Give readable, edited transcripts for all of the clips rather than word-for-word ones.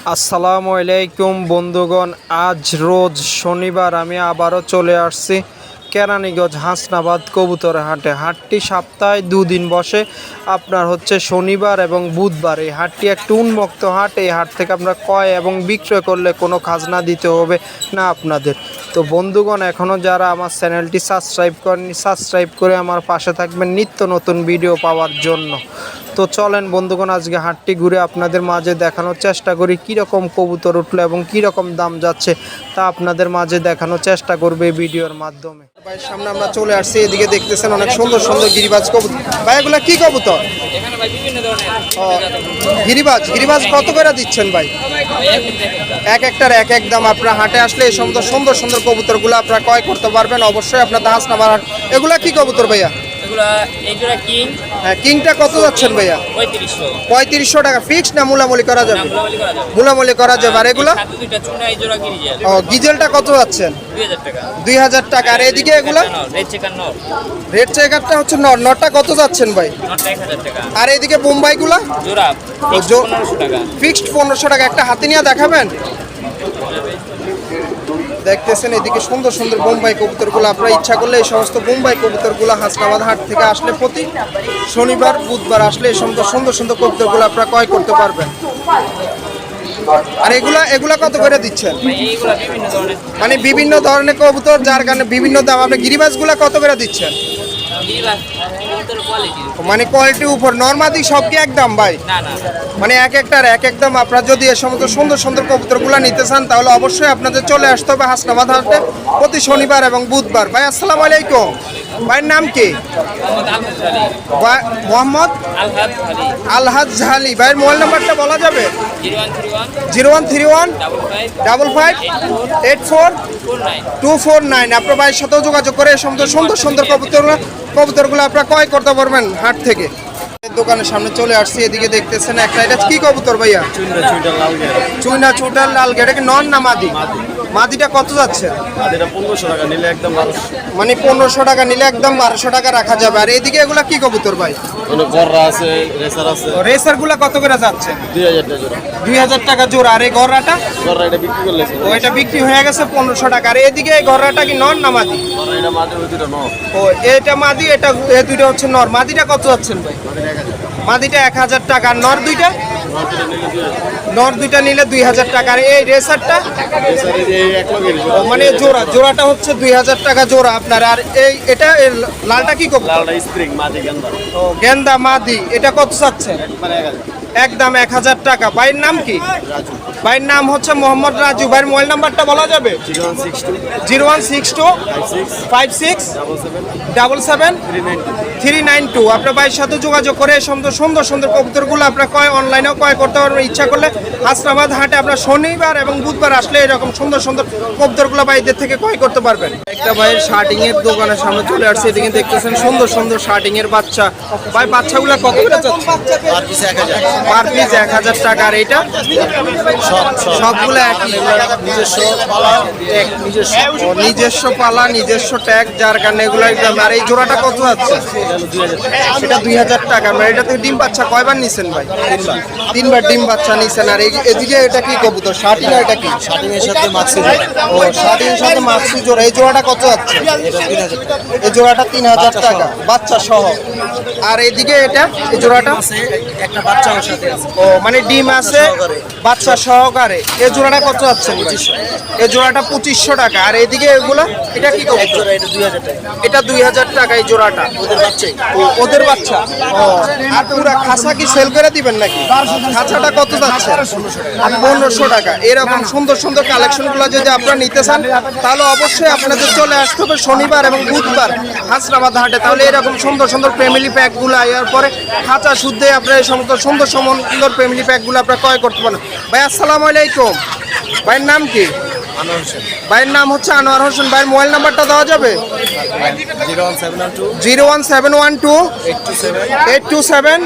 আসসালামু আলাইকুম বন্ধুগণ, আজ রোজ শনিবার আমি আবারও চলে আসছি কেরানীগঞ্জ হাসনাবাদ কবুতর হাটে। হাটটি সপ্তাহে দুদিন বসে, আপনার হচ্ছে শনিবার এবং বুধবার। এই হাটটি একটি উন্মুক্ত হাট। এই হাট থেকে আমরা ক্রয় এবং বিক্রয় করলে কোনো খাজনা দিতে হবে না আপনাদের। তো বন্ধুগণ, এখনও যারা আমার চ্যানেলটি সাবস্ক্রাইব করেনি, সাবস্ক্রাইব করে আমার পাশে থাকবেন নিত্য নতুন ভিডিও পাওয়ার জন্য। তো চলেন বন্ধুগণ, আজকে হাটটি ঘুরে আপনাদের মাঝে দেখানোর চেষ্টা করি কীরকম কবুতর উঠলো এবং কীরকম দাম যাচ্ছে তা আপনাদের মাঝে দেখানোর চেষ্টা করবে এই ভিডিওর মাধ্যমে। ভাইয়ের সামনে আমরা চলে আসছি, এদিকে দেখতেছেন অনেক সুন্দর সুন্দর গিরিবাজ কবুতর। ভাই এগুলো কি কবুতর? গিরিবাজ কত করে দিচ্ছেন ভাই? এক একটার এক এক দাম। আপনার হাটে আসলে এই সুন্দর সুন্দর সুন্দর কবুতরগুলো আপনারা ক্রয় করতে পারবেন। অবশ্যই আপনার হাসনাবাদ হাট। এগুলা কি কবুতর ভাইয়া? কিংটা কত যাচ্ছেন ভাইয়া? 3500 টাকা ফিক্সড না মুলামুলি করা যাবে? মুলামুলি করা যাবে। আর এগুলা গিজেলটা কত যাচ্ছেন? 2000 টাকা। আর এদিকে এগুলা রেড চেকারটা হচ্ছে নটটা কত যাচ্ছেন ভাই? আর এদিকে বোম্বাইগুলা ফিক্সড 1500 টাকা। একটা হাতে নিয়ে দেখাবেন? দেখতেছেন এদিকে সুন্দর সুন্দর বোম্বাই কবুতরগুলো। আপনারা ইচ্ছা করলে এই সমস্ত বোম্বাই কবুতরগুলো হাসনাবাদ হাট থেকে আসলে প্রতি শনিবার বুধবার আসলে এই সমস্ত সুন্দর সুন্দর কবুতরগুলো আপনারা ক্রয় করতে পারবেন। আর এগুলা কত করে দিচ্ছেন? মানে বিভিন্ন ধরনের কবুতর, যার কারণে বিভিন্ন দাম। আপনি গিরিবাজগুলা কত করে দিচ্ছেন? মানে কোয়ালিটির উপর নরমাদি সব কি একদম ভাই? মানে এক একটার এক এক দাম। আপনারা যদি এ সমস্ত সুন্দর সুন্দর কবুতরগুলো নিতে চান তাহলে অবশ্যই আপনাদের চলে আসতে হবে হাসনাবাদ হাটে প্রতি শনিবার এবং বুধবার। ভাই আসসালামু আলাইকুম। ভাইয়ের নাম কি? মোহাম্মদ আলহাজ ঝালি। ভাইয়ের মোবাইল নাম্বারটা বলা যাবে? 0131 55 84 249। আপনার ভাইয়ের সাথেও যোগাযোগ করে সুন্দর সুন্দর সুন্দর কবুতরগুলো আপনারা ক্রয় করতে পারবেন হাট থেকে। দোকানের সামনে চলে আসছি, এদিকে দেখতেছেন একটা। এটা কি কবুতর ভাইয়া? চুইনা চুটার লাল গেট। এটা কি নন না মাদি? মাদিটা কত যাচ্ছে? 1500 টাকা নিলে একদম 1200। মানে 1500 টাকা নিলে একদম 1200 টাকা রাখা যাবে। আর এইদিকে এগুলা কি কবুতর ভাই? গররা আছে, রেসার আছে। রেসার গুলা কত করে যাচ্ছে? 2000 টাকা জোড়া। 2000 টাকা জোড়া। আর এই গররাটা? গররা এটা বিক্রি করলে এটা বিক্রি হয়ে গেছে 1500 টাকা। আর এদিকে এই গররাটা কি নন না মাদি? গররা এটা মাদি, ওই দুটো নর। এটা মাদি, এটা এই দুইটা হচ্ছে নর। মাদিটা কত যাচ্ছেন ভাই? মাদিটা 1000 টাকা। নর দুইটা? নর দুইটা নিলে 2000 টাকা। আর এই রেসারটা মানে জোড়াটা হচ্ছে 2000 টাকা জোড়া আপনার। আর এটা লালটা কি কবুতর? লালটা স্প্রিং মাদি গেন্দা। গেন্দা মাদি। এটা কত চাচ্ছেন? একদম 1000 টাকা। ভাইয়ের নাম কি? ভাইয়ের নাম হচ্ছে মোহাম্মদ রাজু। ভাইয়ের মোবাইল নাম্বারটা বলা যাবে? 0162 56 77 392। আপনার ভাইয়ের সাথে যোগাযোগ করে সুন্দর সুন্দর সুন্দর কবুতরগুলো আপনার অনলাইনেও ক্রয় করতে পারবেন। ইচ্ছা করলে হাসনাবাদ হাটে আপনার শনিবার এবং বুধবার আসলে এরকম সুন্দর সুন্দর কবুতরগুলো ভাইদের থেকে ক্রয় করতে পারবেন। একটা ভাইয়ের শার্টিং এর দোকানের সামনে চলে আসছে, এদিকে দেখতেছেন সুন্দর সুন্দর শার্টিং এর বাচ্চা। ভাই বাচ্চাগুলো কত করে যাচ্ছে? পার পিস 1000 টাকা। আর এইটা সবগুলো একই, নিজস্ব পালা নিজস্ব ট্যাগ, যার কারণে এগুলো। আর এই জোড়াটা কত যাচ্ছে? এটা 2000 টাকা। মানে এটা থেকে ডিম বাচ্চা কয়বার নিছেন ভাই? 3বার ডিম বাচ্চা নিছেন। আর এদিকে এটা কি কবুতর? শার্টিং। এটা কি? শার্টিং এর সাথে মাক্সি জোড়া। ও শার্টিং এর সাথে মাক্সি জোড়া। এই জোড়াটা কত যাচ্ছে? এই জোড়াটা 3000 টাকা বাচ্চা সহ। আর এদিকে এটা এই জোড়াটা একটা বাচ্চা ওর সাথে আছে। ও মানে ডিম আছে বাচ্চা সহকারে। এই জোড়াটা কত যাচ্ছে? 2500। এই জোড়াটা 2500 টাকা। আর এদিকে এগুলা এটা কি কবুতর? এটা 2000 টাকা। এটা 2000 টাকা এই জোড়াটা। ওদের বাচ্চাই। ওদের বাচ্চা। ও আর পুরা খাঁচা কি সেল করে দিবেন নাকি? খাঁচাটা কত যাচ্ছে? 1500 টাকা। এরকম সুন্দর সুন্দর কালেকশনগুলো যদি আপনারা নিতে চান তাহলে অবশ্যই আপনাদের চলে আসতে হবে শনিবার এবং বুধবার হাসনাবাদ হাটে। তাহলে এরকম সুন্দর সুন্দর ফ্যামিলি প্যাকগুলো এর পরে খাঁচা শুদ্ধে আপনারা এই সমস্ত সুন্দর সুন্দর ফ্যামিলি প্যাকগুলো আপনারা ক্রয় করতে পারেন। ভাই আসসালামু আলাইকুম। ভাইয়ের নাম কি? ভাইয়ের নাম হচ্ছে আনোয়ার হোসেন। ভাইয়ের মোবাইল নাম্বারটা দেওয়া যাবে? 01712 827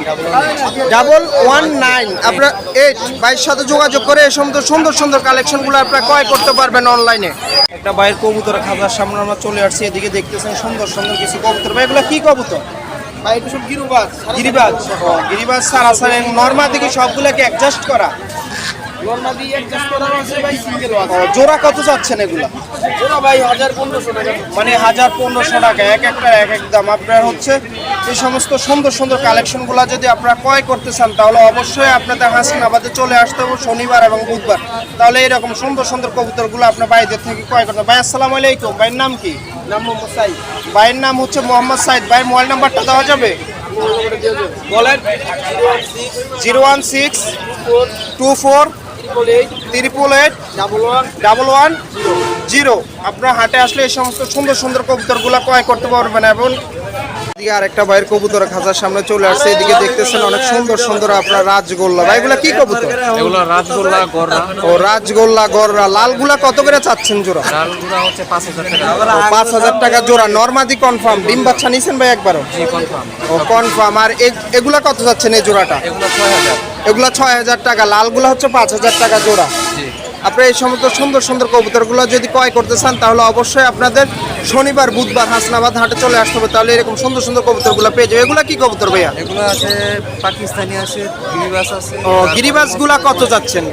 119। আপনার 8 ভাইয়ের সাথে যোগাযোগ করে এই সমস্ত সুন্দর সুন্দর কালেকশনগুলো আপনারা ক্রয় করতে পারবেন অনলাইনে। একটা ভাইয়ের কবুতর খাঁচার সামনে আমরা চলে আসছি, এদিকে দেখতেছেন সুন্দর সুন্দর কিছু কবুতর। ভাই এগুলো কি কবুতর? ভাই এটা সব গিরিবাজ। গিরিবাজ সারাসারি নরমাল দিকে সবগুলোকে অ্যাডজাস্ট করা। নরমাদি অ্যাডজাস্ট করা আছে ভাই, সিঙ্গেলও আছে। জোড়া কত চাচ্ছেন এগুলা? ওরা ভাই 1500 টাকা। মানে 1500 টাকা, এক একটা এক এক দাম। আপনার হচ্ছে এই সমস্ত সুন্দর সুন্দর কালেকশনগুলো যদি আপনারা ক্রয় করতে চান তাহলে অবশ্যই আপনাদের হাসিনাবাদে চলে আসতে হবে শনিবার এবং বুধবার। তাহলে এরকম সুন্দর সুন্দর কবুতরগুলো আপনার ভাইদের থেকে ক্রয় করতে হবে। ভাই আসসালামু আলাইকুম, ভাইয়ের নাম কি? নাম মোহাম্মদ সাইদ। ভাইয়ের নাম হচ্ছে মোহাম্মদ সাইদ। ভাইয়ের মোবাইল নাম্বারটা দেওয়া যাবে? বলেন 016 24 888 1110। আপনার হাটে আসলে এই সমস্ত সুন্দর সুন্দর কবুতরগুলো ক্রয় করতে পারবেন। এবং এদিকে আরেকটা ভাইয়ের কবুতরের খাঁচার সামনে চলে আসছে। এদিকে দেখতেছেন অনেক সুন্দর সুন্দর আপনার রাজগোল্লা। ভাই এগুলা কি কবুতর? এগুলো রাজগোল্লা, গররা। ও রাজগোল্লা গররা। লালগুলা কত করে চাচ্ছেন জোড়া? লালগুলা হচ্ছে 5000 টাকা। ও 5000 টাকা জোড়া। নরমাদি কনফার্ম? ডিম বাচ্চা নিছেন ভাই একবারও? জি কনফার্ম। ও কনফার্ম। আর এগুলা কত যাচ্ছেন এই জোড়াটা? এগুলো 6000। এগুলা 6000 টাকা। লালগুলা হচ্ছে 5000 টাকা জোড়া। জি। আপনার এই সমস্ত সুন্দর সুন্দর কবুতরগুলো যদি ক্রয় করতে চান তাহলে অবশ্যই আপনাদের শনিবার বুধবার হাসনাবাদ হাটে চলে আসতে হবে। তাহলে এরকম সুন্দর সুন্দর কবুতরগুলো পেয়ে যাবে। এগুলা কি কবুতর ভাইয়া? এগুলো আছে পাকিস্তানি আছে, গিরিবাস আছে। ও গিরিবাসগুলা কত যাচ্ছেন?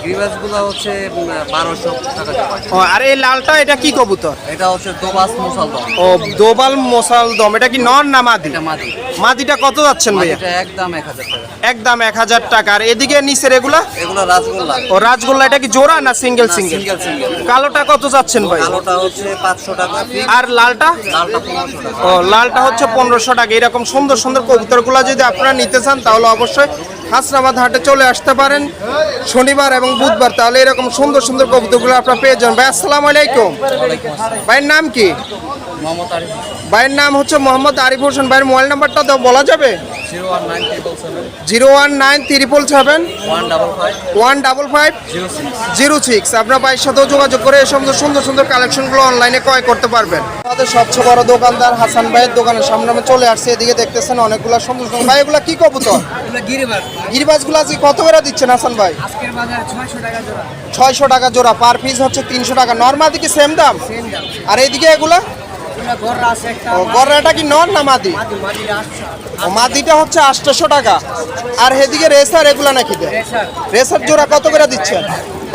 গিরিবাসগুলো হচ্ছে 1200 টাকা। ও আর এই লালটা এটা কি কবুতর? এটা হচ্ছে দোবাস মুসালদম। ও দোবাল মোসালদম। এটা কি নর না মাদি? এটা মাদি। মাদিটা কত যাচ্ছেন ভাইয়া? এটা একদম 1000 টাকা। একদম 1000 টাকা। আর এদিকে নিচের এগুলা? এগুলো রাজগোল্লা। ও রাজগোল্লা। এটা কি জোড়া না সিঙ্গেল সিঙ্গেল? Single single. কালোটা কত যাচ্ছেন ভাই? কালোটা হচ্ছে 500 টাকা। আর লালটা? লালটা 1500 টাকা। ও লালটা হচ্ছে 1500 টাকা। এরকম সুন্দর সুন্দর কবুতরগুলো যদি আপনারা নিতে চান তাহলে অবশ্যই হাসনাবাদ হাটে চলে আসতে পারেন শনিবার এবং বুধবার। তাহলে এরকম সুন্দর সুন্দর কবুতরগুলো আপনারা পেয়ে যাবেন। ভাই আসসালামু আলাইকুম, ওয়ালাইকুম আসসালাম। ভাইয়ের নাম কি? মোহাম্মদ আরিফ। ভাইয়ের নাম হচ্ছে মোহাম্মদ আরিফ হোসেন। ভাইয়ের মোবাইল নাম্বারটা তো বলা যাবে? 01977 019 155 155 06। আপনার ভাইয়ের সাথেও যোগাযোগ করে এই সমস্ত সুন্দর সুন্দর কালেকশনগুলো অনলাইনে ক্রয় করতে পারবেন। আমাদের সবচেয়ে বড় দোকানদার হাসান ভাইয়ের দোকানের সামনে আমি চলে আসছি। এদিকে দেখতেছেন অনেকগুলো সুন্দর সুন্দর। ভাই এগুলা কি কবুতর? গিরিবাস। গিরিবাসগুলো আজকে কত করে দিচ্ছেন হাসান ভাই? আজকের বাজার 600 টাকা জোড়া। 600 টাকা জোড়া। পার পিস হচ্ছে 300 টাকা। নর্মাদি কি সেম দাম? সেম দাম। আর এইদিকে এগুলা? এগুলা গররা আছে একটা। ও গররাটা কি নর না মাদি? মাদিটা আসছে। ও মাদিটা হচ্ছে 800 টাকা। আর এদিকে রেসার এগুলা নাকি দেয়? রেসার। রেসার জোড়া কত করে দিচ্ছেন?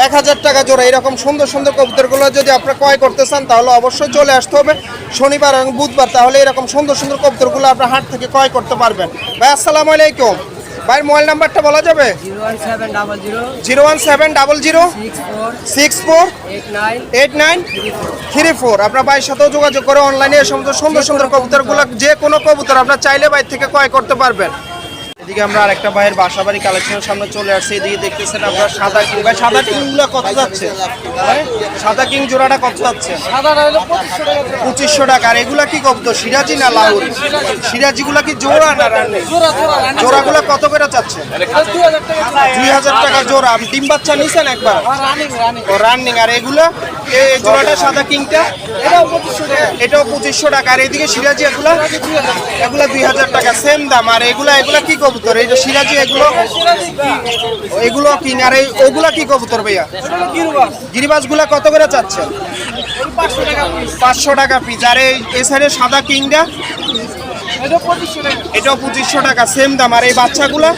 1000 টাকা জোড়া। এরকম সুন্দর সুন্দর কবুতরগুলো যদি আপনারা ক্রয় করতে চান তাহলে অবশ্যই চলে আসতে হবে শনিবার এবং বুধবার। তাহলে এরকম সুন্দর সুন্দর কবুতরগুলো আপনার হাট থেকে ক্রয় করতে পারবেন। ভাই আসসালামু আলাইকুম, ভাইয়ের মোবাইল নাম্বারটা বলা যাবে? 01700 01700 64 8934। আপনার ভাইয়ের সাথেও যোগাযোগ করে অনলাইনে এই সমস্ত সুন্দর সুন্দর কবুতরগুলো যে কোনো কবুতর আপনার চাইলে বাইরে থেকে ক্রয় করতে পারবেন। এদিকে আমরা আরেকটা ভাইয়ের বাসাবাড়ি কালেকশনের সামনে চলে আসছি। এদিকে দেখতেছেন আপনার সাদা কিং। ভাই সাদা কিংগুলো কত যাচ্ছে? ভাই সাদা কিং জোড়াটা কত যাচ্ছে? সাদাটা হলো 2500 টাকা জোড়া। 2500 টাকা। আর এগুলা কি কবুতর? সিরাজি না লাহোরি? সিরাজিগুলা কি জোড়া না রানি? জোড়া জোড়া রানি। জোড়াগুলো কত করে চাচ্ছে? 2000 টাকা জোড়া। 2000 টাকা জোড়া। আপনি ডিম বাচ্চা নিছেন একবার? Running running. ও রানিং। আর এগুলো এই জোড়াটা সাদা কিংটা? এটাও 2500 টাকা। এটাও 2500 টাকা। আর এদিকে সিরাজি এগুলো? এগুলো 2000 টাকা। সেম দাম। আর এগুলা কি কবুতর? এই যে সিরাজি এগুলো কিং। আর ওগুলা কি কবুতর ভাইয়া? গিরিবাসগুলা কত করে চাচ্ছেন? 500 টাকা পিস। 500 টাকা পিস। আর এই সাইডে সাদা কিংটা? এটা 2500 টাকা। এটাও 2500 টাকা। সেম দাম। আর এই বাচ্চাগুলা?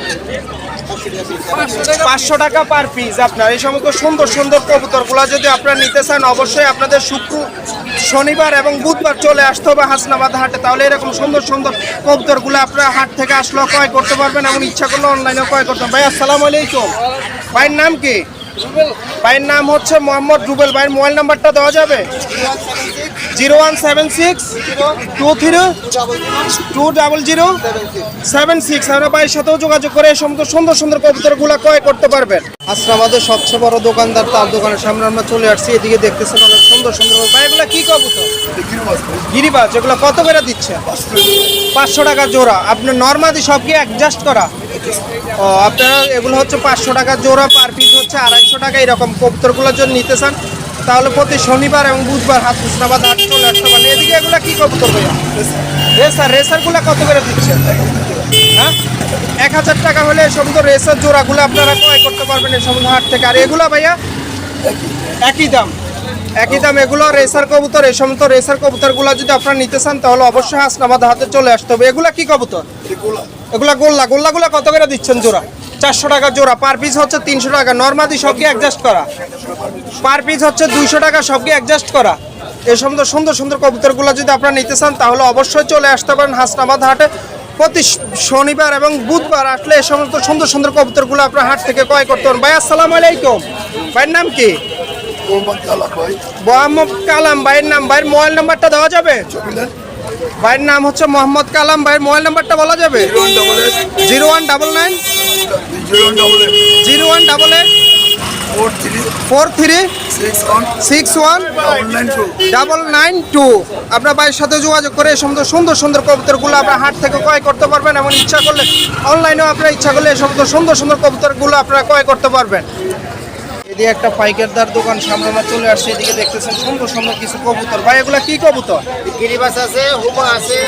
500 টাকা পার পিস। আপনার এই সমস্ত সুন্দর সুন্দর কবুতরগুলো যদি আপনারা নিতে চান অবশ্যই আপনাদের শনিবার এবং বুধবার চলে আসতে হবে হাসনাবাদ হাটে। তাহলে এরকম সুন্দর সুন্দর কবুতরগুলো আপনারা হাট থেকে আসলেও ক্রয় করতে পারবেন এবং ইচ্ছা করলে অনলাইনে ক্রয় করতে পারবেন। ভাই আসসালামু আলাইকুম, ভাইয়ের নাম কি? ভাইয়ের নাম হচ্ছে মোহাম্মদ রুবেল। ভাইয়ের মোবাইল নাম্বারটা দেওয়া যাবে? 0176 23 20076। আমরা ভাইয়ের সাথেও যোগাযোগ করে এই সমস্ত সুন্দর সুন্দর কবুতরগুলো ক্রয় করতে পারবেন। হাসনাবাদের সবচেয়ে বড় দোকানদার, তার দোকানের সামনে আমরা চলে আসছি। এদিকে দেখতেছেন অনেক সুন্দর সুন্দর। ভাই এগুলো কি কবুতর? গিরিবাজ। এগুলো কত করে দিচ্ছে? 500 টাকা জোড়া। আপনার নর্মাদি সব কি অ্যাডজাস্ট করা? ও আপনারা এগুলো হচ্ছে 500 টাকা জোড়া। পার পিস হচ্ছে 250 টাকা। এরকম কবুতরগুলোর জন্য নিতে চান তাহলে প্রতি শনিবার এবং বুধবার হাসনাবাদ হাট চলে আসতে পারেন। এদিকে এগুলো কি কবুতর ভাইয়া? রেসারগুলো কত করে দিচ্ছে? হ্যাঁ 1000 টাকা হলে এই সমস্ত রেসার জোড়াগুলো আপনারা ক্রয় করতে পারবেন এই সমস্ত হাট থেকে। আর এগুলো ভাইয়া একই দাম? একই দাম। এগুলো রেসার কবুতর। এই সমস্ত রেসার কবুতরগুলো যদি আপনারা নিতে চান তাহলে অবশ্যই হাসনাবাদ হাতে চলে আসতে হবে। এগুলা কি কবুতর? এগুলা গোল্লাগুলো কত করে দিচ্ছেন জোড়া? 400 টাকা জোড়া, পার পিস হচ্ছে 300 টাকা। নরমাদি সব কি অ্যাডজাস্ট করা? পার পিস হচ্ছে 200 টাকা, সব কি অ্যাডজাস্ট করা। এই সমস্ত সুন্দর সুন্দর কবুতরগুলো যদি আপনারা নিতে চান তাহলে অবশ্যই চলে আসতে পারেন হাসনাবাদ হাটে। প্রতি শনিবার এবং বুধবার আসলে এই সমস্ত সুন্দর সুন্দর কবুতরগুলো আপনার হাট থেকে ক্রয় করতে পারেন। ভাই আসসালামু আলাইকুম, ভাইয়ের নাম কি? মোহাম্মদ কালাম ভাইয়ের নাম। ভাইয়ের মোবাইল নাম্বারটা দেওয়া যাবে? ভাইয়ের নাম হচ্ছে মোহাম্মদ কালাম, ভাইয়ের মোবাইল নাম্বারটা বলা যাবে? 0199 0188 436192। আপনার ভাইয়ের সাথে যোগাযোগ করে এই সমস্ত সুন্দর সুন্দর কবুতরগুলো আপনার হাট থেকে ক্রয় করতে পারবেন। এবং ইচ্ছা করলে অনলাইনেও আপনার ইচ্ছা করলে এই সমস্ত সুন্দর সুন্দর কবুতরগুলো আপনারা ক্রয় করতে পারবেন। এদিকে একটা পাইকারদার দোকান সামনে আমরা চলে আসছে। এদিকে দেখতেছেন সুন্দর সুন্দর কিছু কবুতর। ভাই এগুলা কি কবুতর? গিরিবাস আছে, হুমা আছে।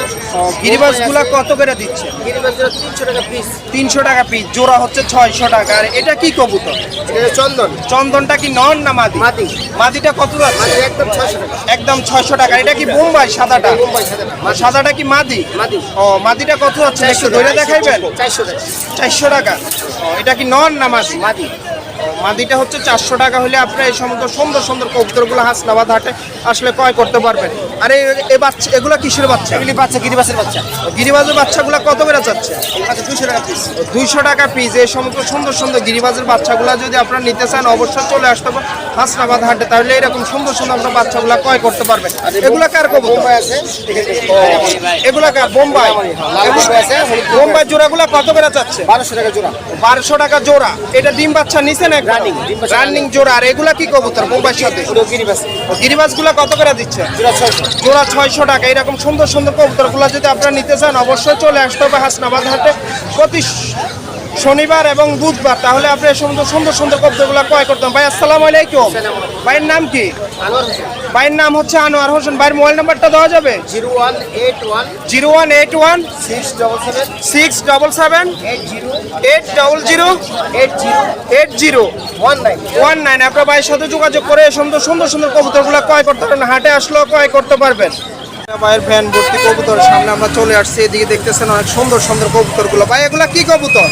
গিরিবাস গুলা কত করে দিচ্ছে? গিরিবাস 300 টাকা পিস। 300 টাকা পিস, জোড়া হচ্ছে 600 টাকা। আর এটা কি কবুতর? এটা চন্দন। চন্দনটা কি নন না মাদি? মাদি। মাদিটা কত যাচ্ছে? মাদি একদম 600 টাকা। একদম 600 টাকা। এটা কি বোম্বাই সাদাটা? মুম্বাই সাদাটা। আর সাদাটা কি মাদি? মাদি। ও মাদিটা কত যাচ্ছে একটু ধরে দেখাইবেন? 400 টাকা। 400 টাকা। ও এটা কি নন না মাদি? মাদি। মাদিটা হচ্ছে 400 টাকা হলে আপনারা এই সমস্ত সুন্দর সুন্দর কবুতরগুলো হাসনাবাদ হাটে আসলে ক্রয় করতে পারবেন। আর এই বাচ্চা এগুলো কিসের বাচ্চা? এগুলি বাচ্চা, গিরিবাসের বাচ্চা। গিরিবাজের বাচ্চাগুলো কত করে যাচ্ছে? আচ্ছা 200 টাকা পিস। 200 টাকা পিস। এই সমস্ত সুন্দর সুন্দর গিরিবাজের বাচ্চাগুলো যদি আপনারা নিতে চান অবশ্যই চলে আসতে পারেন হাসনাবাদ হাটে। তাহলে এরকম সুন্দর সুন্দর আপনার বাচ্চাগুলো ক্রয় করতে পারবেন। এগুলো কার কবুতর? মুম্বাই আছে। এগুলো কার? বোম্বাই। বোম্বাই জোড়াগুলো কত করে যাচ্ছে? 1200 টাকা জোড়া। 1200 টাকা জোড়া। এটা ডিম বাচ্চা নিছে না? Running, ডিম বাচ্চা রানিং জোড়া। আর এগুলা কি কবুতর বোম্বাইয়ের সাথে? পুরো গিরিবাস। গিরিবাজগুলো কত করে দিচ্ছে? জোড়া 600। জোড়া 600 টাকা। এরকম সুন্দর সুন্দর কবুতরগুলো যদি আপনারা নিতে চান অবশ্যই চলে আসতে হবে হাসনাবাদ হাটে প্রতি শনিবার এবং বুধবার। তাহলে আপনি এই সমস্ত সুন্দর সুন্দর কবুতরগুলো ক্রয় করতেন। ভাই আসসালামু আলাইকুম, ভাইয়ের নাম কি? আনোয়ার হোসেন। ভাইয়ের নাম হচ্ছে আনোয়ার হোসেন। ভাইয়ের মোবাইল নাম্বারটা দেওয়া যাবে? 0181 0181 677 677 800 80 19। আপনার ভাইয়ের সাথে যোগাযোগ করে এই সমস্ত সুন্দর সুন্দর কবুতরগুলো ক্রয় করতে পারবেন। হাটে আসলেও ক্রয় করতে পারবেন। ভাইয়ের ভ্যান ভর্তি কবুতর সামনে আমরা চলে আসছি। এদিকে দেখতেছেন অনেক সুন্দর সুন্দর কবুতরগুলো। ভাই এগুলা কি কবুতর?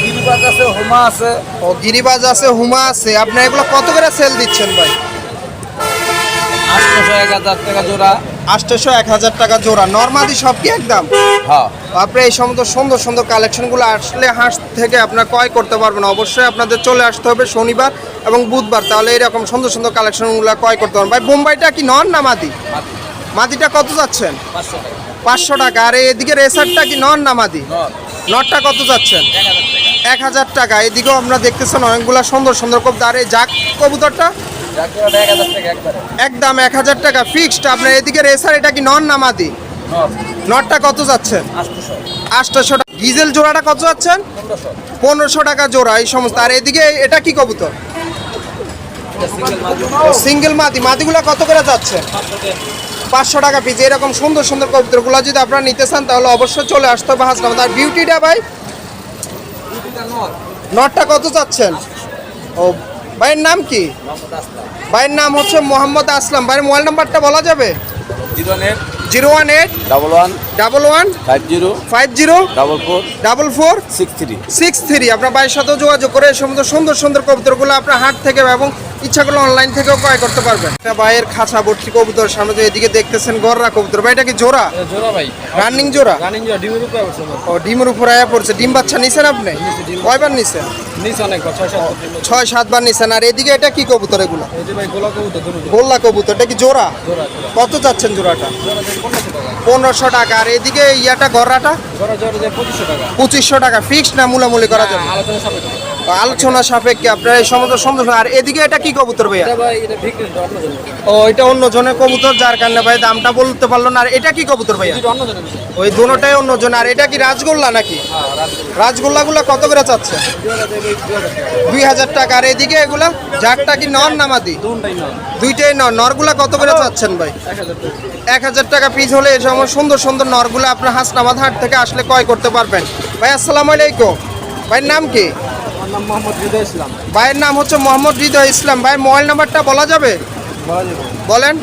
গিরিবাস আছে, হুমা আছে। ও গিরিবাজ আছে, হুমা আছে। আপনি এগুলো কত করে সেল দিচ্ছেন ভাই? 800 1000 টাকা জোড়া। 800 1000 টাকা জোড়া। নরমাদি সব কি একদম? হ্যাঁ। আপনি এই সমস্ত সুন্দর সুন্দর কালেকশনগুলো আসলে হাট থেকে আপনারা ক্রয় করতে পারবেন। অবশ্যই আপনাদের চলে আসতে হবে শনিবার এবং বুধবার। তাহলে এরকম সুন্দর সুন্দর কালেকশনগুলো ক্রয় করতে পারবেন। ভাই বোম্বাইটা কি নন না মাদি? মাদিটা কত যাচ্ছেন? 500 টাকা। আর এদিকে রেসারটা কি নন না মাদি? নটটা কত যাচ্ছেন? 1000 টাকা। এদিকেও আমরা দেখতেছেন অনেকগুলো সুন্দর সুন্দর কবুতর। আর এই জাক কবুতরটা একদম 1000 টাকা ফিক্সড। আপনার এদিকে রেসার এটা কি নন না মাদি? নটটা কত যাচ্ছেন? 800 টাকা। ডিজেল জোড়াটা কত যাচ্ছেন? 1500 টাকা জোড়া এই সমস্ত। আর এদিকে এটা কি কবুতর? সিঙ্গেল মাদি। মাদিগুলো কত করে যাচ্ছে? 500 টাকা পিস। এরকম সুন্দর সুন্দর কবুতরগুলো যদি আপনারা নিতে চান তাহলে অবশ্যই চলে আসতে হবে হাসনাবাদ। আর বিউটিটা ভাই? নটটা কত যাচ্ছেন? ও ভাইয়ের নাম কি? ভাইয়ের নাম হচ্ছে মোহাম্মদ আসলাম। ভাইয়ের মোবাইল নাম্বারটা বলা যাবে? 018 018 11 11 50 50 44 44 63। 63। আপনার ভাইয়ের সাথেও যোগাযোগ করে এই সমস্ত সুন্দর সুন্দর কবুতরগুলো আপনার হাট থেকে এবং ইচ্ছা করলে অনলাইন থেকেও ক্রয় করতে পারবেন। ভাইয়ের খাঁচা ভর্তি কবুতর সামনে যে এদিকে দেখতেছেন গররা কবুতর। ভাই এটা কি জোড়া? জোড়া ভাই। রানিং জোড়া? রানিং জোড়া ডিমের উপরে বসে। ও ডিমের উপর আয়া পড়ছে। ডিম বাচ্চা নিছেন আপনি? কয়বার নিছেন? নিচে অনেক 6-7 বার নিছেন। আর এদিকে এটা কি কবুতর এগুলো? এই যে ভাই গোলা কবুতর দুটো। গোল্লা কবুতর। এটা কি জোড়া? জোড়া। কত চাচ্ছেন জোড়াটা? 1500 টাকা। আর এদিকে ইয়াটা গররাটা? জোড়া যে 2500 টাকা। 2500 টাকা ফিক্সড না মূলামূলি করা যাবে? আলোচনা সাপেক্ষে। আলোচনা সাপেক্ষে আপনার এই সমস্ত সুন্দর। আর এদিকে এটা কি কবুতর ভাইয়া? এটা ভাই এটা বিক্রি অন্য জনের। ও এটা অন্য জনের কবুতর যার কারণে ভাই দামটা বলতে পারলো না। আর এটা কি কবুতর ভাইয়া? এটা অন্য জনের। ওই দুটোটাই অন্য জন। আর এটা কি রাজগোল্লা নাকি? রাজগোল্লাগুলো কত করে চাচ্ছে? 2000 টাকা। আর এদিকে এগুলা জাকটা কি নর না মাদি? দুইটাই নর। নরগুলা কত করে চাচ্ছেন ভাই? 1000 টাকা পিস হলে এই সময় সুন্দর সুন্দর নরগুলা আপনার হাসনাবাদ হাট থেকে আসলে ক্রয় করতে পারবেন। ভাই আসসালামু আলাইকুম, ভাইয়ের নাম কি? আমার নাম মোহাম্মদ হৃদয় ইসলাম। ভাইয়ের নাম হচ্ছে মোহাম্মদ হৃদয় ইসলাম। ভাইয়ের মোবাইল নাম্বারটা বলা যাবে? বলেন।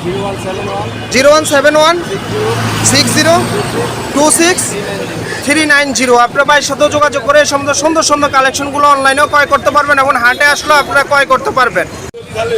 0171 0171 60 26 390। আপনার ভাইয়ের সাথে যোগাযোগ করে এই সমস্ত সুন্দর সুন্দর কালেকশনগুলো অনলাইনেও ক্রয় করতে পারবেন এবং হাটে আসলেও আপনারা ক্রয় করতে পারবেন।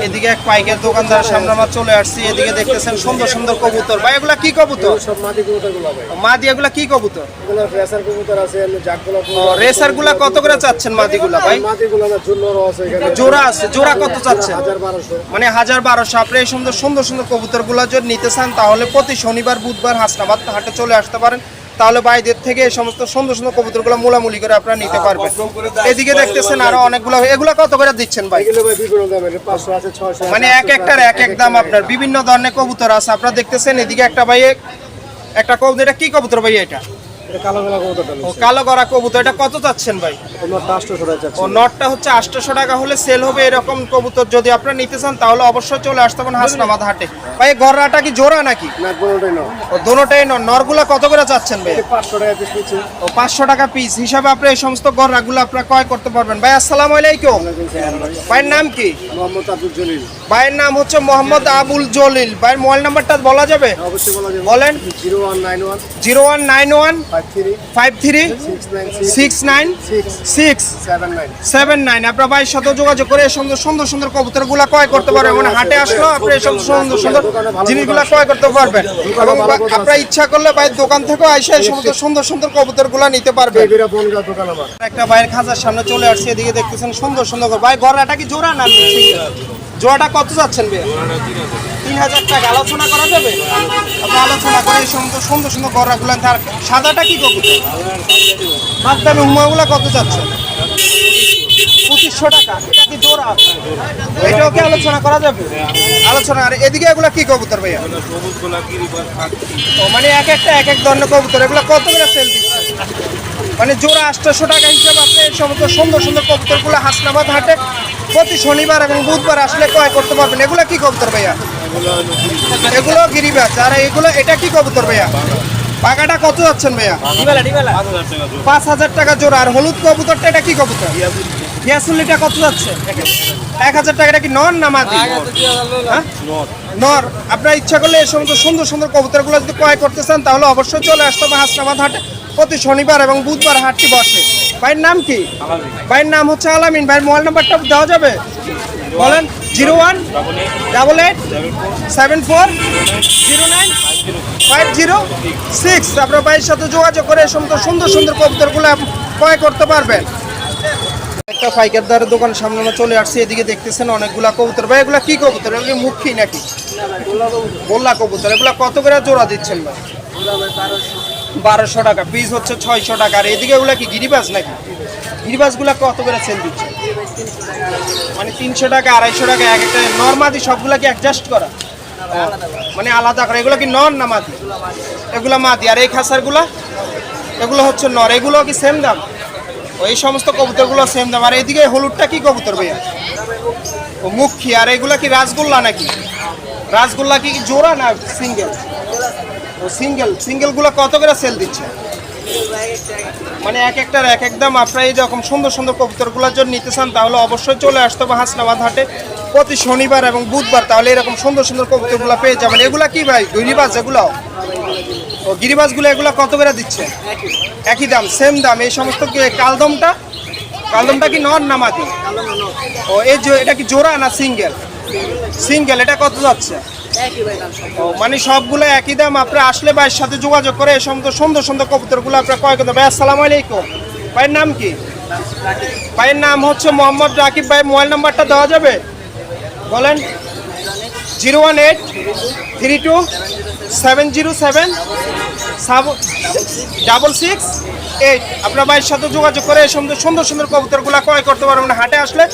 এদিকে এক পাইকার দোকানদারের সামনে আমরা চলে আসছি। এদিকে দেখতেছেন সুন্দর সুন্দর কবুতর। ভাই এগুলা কি কবুতর? সব মাদি কবুতরগুলো ভাই। মাদি এগুলা কি কবুতর? এগুলো রেসার কবুতর আছে, এমনি জাকগুলো রেসার গুলা কত করে চাচ্ছেন মাদিগুলা ভাই? মাদিগুলো না জুন্নরও আছে এখানে। জোড়া আছে, জোড়া কত চাচ্ছেন? 1200। মানে 1200। আপনি এই সুন্দর সুন্দর সুন্দর কবুতর গুলা যদি নিতে চান তাহলে প্রতি শনিবার বুধবার হাসনাবাদ হাটে চলে আসতে পারেন। তাহলে ভাইদের থেকে এই সমস্ত সুন্দর সুন্দর কবুতরগুলো মূলামূলি করে আপনারা নিতে পারবেন। এদিকে দেখতেছেন আরো অনেকগুলো। এগুলা কত করে দিচ্ছেন ভাই? এগুলো ভাই বিভিন্ন দামের, 500 আছে, 600 আছে। মানে এক একটার এক এক দাম। আপনার বিভিন্ন ধরনের কবুতর আছে আপনারা দেখতেছেন। এদিকে একটা ভাই একটা কবুতর, এটা কি কবুতর ভাই? এটা এটা কালো গলা কবুতরটা ও কালো গড়া কবুতর। এটা কত চাচ্ছেন ভাই? ওনার 800 টাকা যাচ্ছে। ও নটটা হচ্ছে 800 টাকা হলে সেল হবে। এরকম কবুতর যদি আপনারা নিতে চান তাহলে অবশ্যই চলে আসতে পারেন হাসনাবাদ হাটে। ভাই গড়াটা কি জোড়া নাকি? না কোনটাই না। ও দোনোটাই নরগুলা কত করে চাচ্ছেন ভাই? 500 টাকা পিস নিচ্ছে। ও 500 টাকা পিস হিসাবে আপনি এই সমস্ত গড়াগুলো আপনারা ক্রয় করতে পারবেন। ভাই আসসালামু আলাইকুম। ভাইয়ের নাম কি? মোহাম্মদ আব্দুল জলিল। ভাইয়ের নাম হচ্ছে মোহাম্মদ আবুল জলিল। ভাইয়ের মোবাইল নাম্বারটা বলা যাবে? অবশ্যই বলা যাবে। বলেন। 0191 0191 53 53 696 696 79। আপনার ভাইয়ের সাথে যোগাযোগ করে এই সুন্দর সুন্দর সুন্দর কবুতরগুলো ক্রয় করতে পারবেন। মানে হাটে আসলেও আপনি এই সমস্ত সুন্দর সুন্দর জিনিসগুলো ক্রয় করতে পারবেন এবং আপনার ইচ্ছা করলে ভাইয়ের দোকান থেকেও এসে এই সমস্ত সুন্দর সুন্দর কবুতরগুলো নিতে পারবেন। এগুলা বনগা দোকান আমার। একটা ভাইয়ের খাঁচার সামনে চলে আসছে। এদিকে দেখতেছেন সুন্দর সুন্দর ভাই গড়াটা কি জোড়া না? জোড়াটা কত যাচ্ছেন ভাই? 3000 টাকা। আলোচনা করা যাবে? আপনি আলোচনা করে এই সমস্ত সুন্দর সুন্দর গড়াগুলো। তার সাদাটা কি কবুতর? মাঝদামি হুমাগুলা কত যাচ্ছেন? 2500 টাকা। এটা কি জোড়া? এটাও কি আলোচনা করা যাবে? আলোচনা। আর এদিকে এগুলা কি কবুতর ভাইয়া? ও মানে এক একটা এক এক ধরনের কবুতর। এগুলো কত করে সেল দিচ্ছে? মানে জোড়া 800 টাকা হিসাবে আপনি এই সমস্ত সুন্দর সুন্দর কবুতরগুলো হাসনাবাদ হাটে প্রতি শনিবার এবং বুধবার আসলে ক্রয় করতে পারবেন। এগুলো কি কবুতর ভাইয়া? এগুলো গিরিবাজ। আর এগুলো এটা কি কবুতর ভাইয়া? পাকাটা কত যাচ্ছেন ভাইয়া? 5000 টাকা জোড়া। আর হলুদ কবুতরটা এটা কি কবুতর? ইয়াসুলিটা কত যাচ্ছে? 1000 টাকা। এটা কি নর না মাদি? হ্যাঁ? নর। আপনার ইচ্ছা করলে এই সমস্ত সুন্দর সুন্দর কবুতরগুলো যদি ক্রয় করতে চান তাহলে অবশ্যই চলে আসতে হবে হাসনাবাদ হাটে। প্রতি শনিবার এবং বুধবার হাটটি বসে। ভাইয়ের নাম কি? ভাইয়ের নাম হচ্ছে আলামিন। ভাইয়ের মোবাইল নাম্বারটা দেওয়া যাবে? বলেন। 0188 74 09 506। আপনার ভাইয়ের সাথে যোগাযোগ করে এই সমস্ত সুন্দর সুন্দর কবুতরগুলো ক্রয় করতে পারবেন। একটা পাইকারদারের দোকান সামনে আমরা চলে আসছি। এদিকে দেখতেছেন অনেকগুলা কবুতর। ভাই এগুলা কি কবুতর? এগুলো মুখী নাকি? গোল্লা কবুতর। এগুলা কত করে জোড়া দিচ্ছেন ভাই? 1200 টাকা পিস হচ্ছে 600 টাকা। আর এদিকে এগুলা কি গিরিবাজ নাকি? গিরিবাজগুলা কত করে সেল দিচ্ছে? মানে 300 টাকা 250 টাকা এক একটা। নর্মাদি সবগুলা কি অ্যাডজাস্ট করা? মানে আলাদা করে। এগুলো কি নর না মাদি? এগুলা মাদি। আর এই খাসারগুলা? এগুলো হচ্ছে নর। এগুলো কি সেম দাম? এই সমস্ত কবুতরগুলো সেম দাম। আর এদিকে হলুদটা কি কবুতর ভাইয়া? ও মুখী। আর এগুলা কি রাসগোল্লা নাকি? রাসগোল্লা কি জোড়া না সিঙ্গেল? ও সিঙ্গেল। সিঙ্গেলগুলো কত করে সেল দিচ্ছে? মানে এক একটার এক এক দাম। আপনারা এই যখন সুন্দর সুন্দর কবুতরগুলোর জন্য নিতে চান তাহলে অবশ্যই চলে আসতে হবে হাসনাবাদ হাটে প্রতি শনিবার এবং বুধবার। তাহলে এরকম সুন্দর সুন্দর কবুতরগুলো পেয়ে যাবেন। এগুলা কি ভাই? গিরিবাজ এগুলো? ও গিরিবাজগুলো এগুলো কত করে দিচ্ছে? একই দাম, সেম দাম। এই সমস্ত কালদমটা? কালদমটা কি নর না মাদি? ও এই এটা কি জোড়া না সিঙ্গেল? সিঙ্গেল। এটা কত যাচ্ছে? ও মানে সবগুলো একই দাম। আপনারা আসলে ভাইয়ের সাথে যোগাযোগ করে এই সমস্ত সুন্দর সুন্দর কবুতরগুলো আপনারা ক্রয় করতে। ভাই আসসালামু আলাইকুম। ভাইয়ের নাম কি? ভাইয়ের নাম হচ্ছে মোহাম্মদ রাকিব। ভাই মোবাইল নাম্বারটা দেওয়া যাবে? বলেন। 018 32 707 668। আপনার ভাইয়ের সাথে যোগাযোগ করে এই সমস্ত সুন্দর সুন্দর কবুতরগুলো ক্রয় করতে পারবেন। হাটে আসলে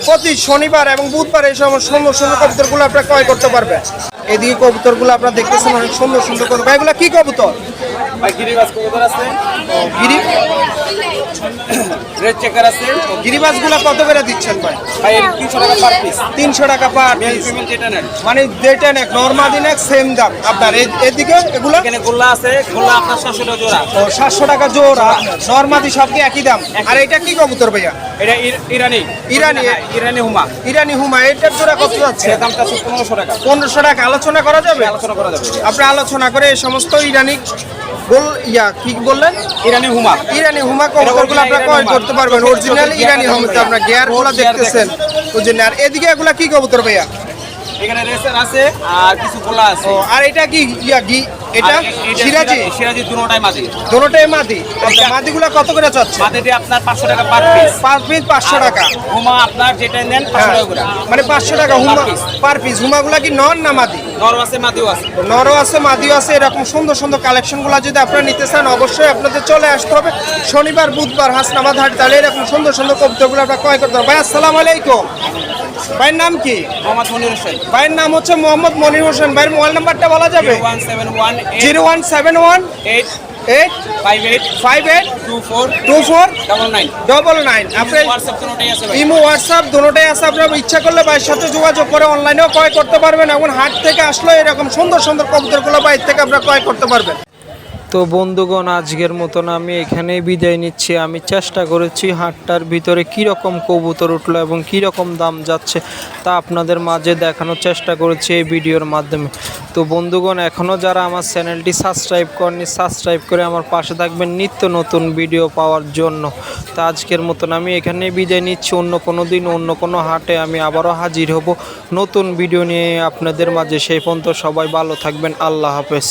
প্রতি শনিবার এবং বুধবার এই সমস্ত সুন্দর সুন্দর কবুতরগুলো আপনারা ক্রয় করতে পারবেন। এদিকে কবুতরগুলো আপনারা দেখতেছেন অনেক সুন্দর সুন্দর কবুতর। ভাই এগুলো কি কবুতর? ভাই গিরিবাজ কবুতর আছে, গিরি রেড চেকার আছে। গিরিবাজগুলো কত করে দিচ্ছেন ভাই? ভাই 300 টাকা পার পিস। 300 টাকা পার মেল পিস। ফিমেল যেটা নেন। মানে যেটা নেক নরমাদি নেক সেম দাম আপনার। এদিকে এগুলো এখানে গোল্লা আছে, গোল্লা আপনার 700 টাকা জোড়া। ও 700 টাকা জোড়া। নরমাদি সব কি একই দাম? আর এটা কি কবুতর ভাইয়া? এটা ইরানি। ইরানি ইরানি হুমা। ইরানি হুমা, এটার জোড়া কত যাচ্ছে? এর দামটা আছে 1500 টাকা। 1500 টাকা। আলোচনা করা যাবে? আলোচনা করা যাবে। আপনি আলোচনা করে এই সমস্ত ইরানি কি বললেন? ইরানি হুমা। ইরানি হুমা কবুতরগুলো আপনারা ক্রয় করতে পারবেন। অরিজিনাল ইরানি হুমা, আপনারা গিয়ারগুলো দেখতেছেন বুঝলেন। আর এদিকে এগুলা কি কবুতর ভাইয়া? এখানে রেসার আছে আর কিছু গোলা আছে। ও, আর এটা কি এটা সিরাজি? সিরাজি দুটোটাই মাদি। দোনোটাই মাদি। আচ্ছা, মাদিগুলা কত করে চাচ্ছে? মাদিটি আপনার 500 টাকা পার পিস। 5 পিস 500 টাকা। হুমা আপনার যেটা নেন 500 টাকা করে। মানে 500 টাকা হুমা পার পিস। হুমাগুলা কি নর না মাদি? নর আছে মাদিও আছে। নরও আছে মাদিও আছে। এরকম সুন্দর সুন্দর কালেকশনগুলো যদি আপনারা নিতে চান অবশ্যই আপনাদের চলে আসতে হবে শনিবার বুধবার হাসনাবাদ হাট। তাহলে এরকম সুন্দর সুন্দর কবুতরগুলো আপনারা ক্রয় করতে পারবেন। ভাই আসসালামু আলাইকুম। ভাইয়ের নাম কি? মোহাম্মদ মনির হোসেন। ভাইয়ের নাম হচ্ছে মোহাম্মদ মনির হোসেন। ভাইয়ের মোবাইল নাম্বারটা বলা যাবে? 0171 0171 8 8 58 58 24 24 99। 99। আপনার হোয়াটসঅ্যাপ দুটোটাই আছে ভাই। ইমো হোয়াটসঅ্যাপ দুটোটাই আছে। আপনার ইচ্ছা করলে ভাইয়ের সাথে যোগাযোগ করে অনলাইনেও ক্রয় করতে পারবেন। এখন হাট থেকে আসলে এরকম সুন্দর সুন্দর কবুতরগুলো বাইরে থেকে আপনারা ক্রয় করতে পারবেন। তো বন্ধুগণ, আজকের মতন আমি এখানেই বিদায় নিচ্ছি। আমি চেষ্টা করেছি হাটটার ভিতরে কীরকম কবুতর উঠলো এবং কীরকম দাম যাচ্ছে তা আপনাদের মাঝে দেখানোর চেষ্টা করেছি এই ভিডিওর মাধ্যমে। তো বন্ধুগণ, এখনও যারা আমার চ্যানেলটি সাবস্ক্রাইব করেনি সাবস্ক্রাইব করে আমার পাশে থাকবেন নিত্য নতুন ভিডিও পাওয়ার জন্য। তো আজকের মতন আমি এখানেই বিদায় নিচ্ছি। অন্য কোনো দিন অন্য কোনো হাটে আমি আবারও হাজির হব নতুন ভিডিও নিয়ে আপনাদের মাঝে। সেই পর্যন্ত সবাই ভালো থাকবেন। আল্লাহ হাফেজ।